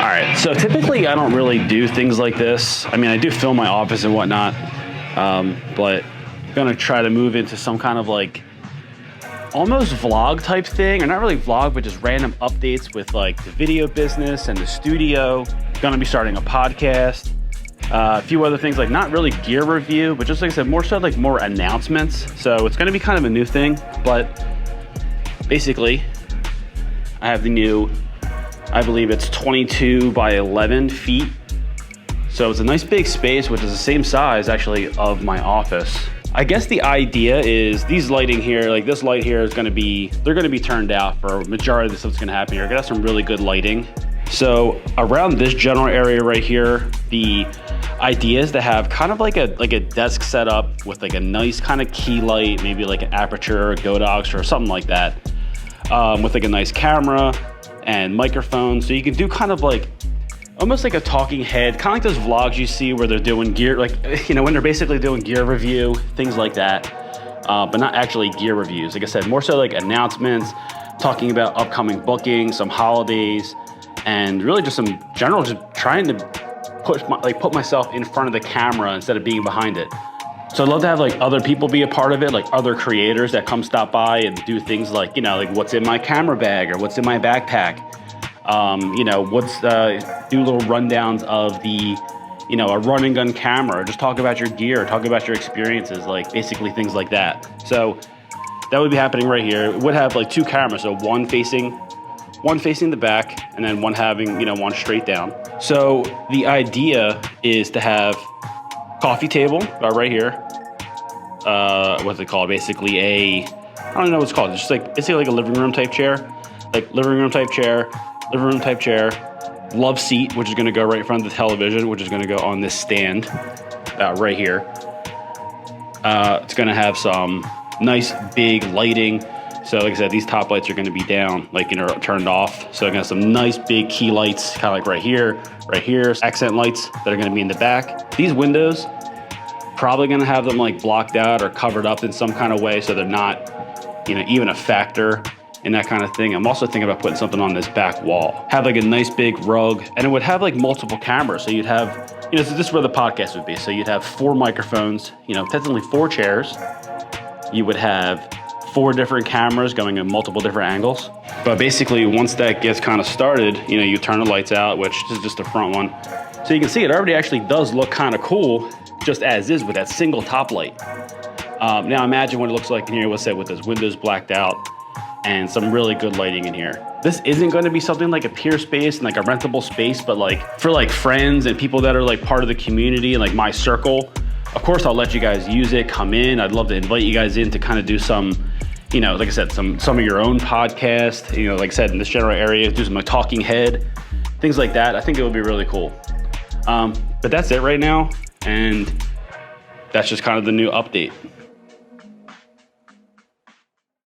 All right, so typically I don't really do things like this. I mean, I do film my office and whatnot, but I'm gonna try to move into some kind of like almost vlog type thing, or not really vlog, but just random updates with like the video business and the studio. Gonna be starting a podcast, a few other things, like not really gear review, but just like I said, more so like more announcements. So it's gonna be kind of a new thing, but basically I have the new, I believe it's 22 by 11 feet. So it's a nice big space, which is the same size actually of my office. I guess the idea is these lighting here, like this light here is gonna be, they're gonna be turned out for majority of the stuff that's gonna happen here. We're gonna have some really good lighting. So around this general area right here, the idea is to have kind of like a desk setup with like a nice kind of key light, maybe like an Aputure or Godox or something like that, with like a nice camera and microphone. So you can do kind of like almost like a talking head, kind of like those vlogs you see where they're doing gear, like, you know, when they're basically doing gear review, things like that, but not actually gear reviews. Like I said, more so like announcements, talking about upcoming bookings, some holidays, and really just some general, just trying to put myself in front of the camera instead of being behind it. So I'd love to have like other people be a part of it, like other creators that come stop by and do things like, you know, like what's in my camera bag or what's in my backpack. You know, do little rundowns of the, you know, a run and gun camera, or just talk about your gear, talk about your experiences, like basically things like that. So that would be happening right here. It would have like two cameras, so one facing the back and then one having, you know, one straight down. So the idea is to have coffee table right here. What's it called? Basically I don't know what it's called. It's just like, basically like a living room type chair, living room type chair, love seat, which is gonna go right in front of the television, which is gonna go on this stand right here. It's gonna have some nice big lighting. So like I said, these top lights are gonna be down, like, you know, turned off. So I'm gonna have some nice big key lights, kind of like right here, accent lights that are gonna be in the back. These windows, probably gonna have them like blocked out or covered up in some kind of way so they're not, you know, even a factor in that kind of thing. I'm also thinking about putting something on this back wall. Have like a nice big rug, and it would have like multiple cameras. So you'd have, you know, so this is where the podcast would be. So you'd have 4 microphones, you know, technically 4 chairs. You would have 4 different cameras going in multiple different angles. But basically, once that gets kind of started, you know, you turn the lights out, which is just the front one. So you can see it already actually does look kind of cool, just as is with that single top light. Now imagine what it looks like in here, let's say with those windows blacked out and some really good lighting in here. This isn't going to be something like a peer space and like a rentable space, but like for like friends and people that are like part of the community and like my circle, of course I'll let you guys use it, come in. I'd love to invite you guys in to kind of do some, you know, like I said, some of your own podcast, you know, like I said, in this general area, do some like talking head, things like that. I think it would be really cool. But that's it right now. And that's just kind of the new update.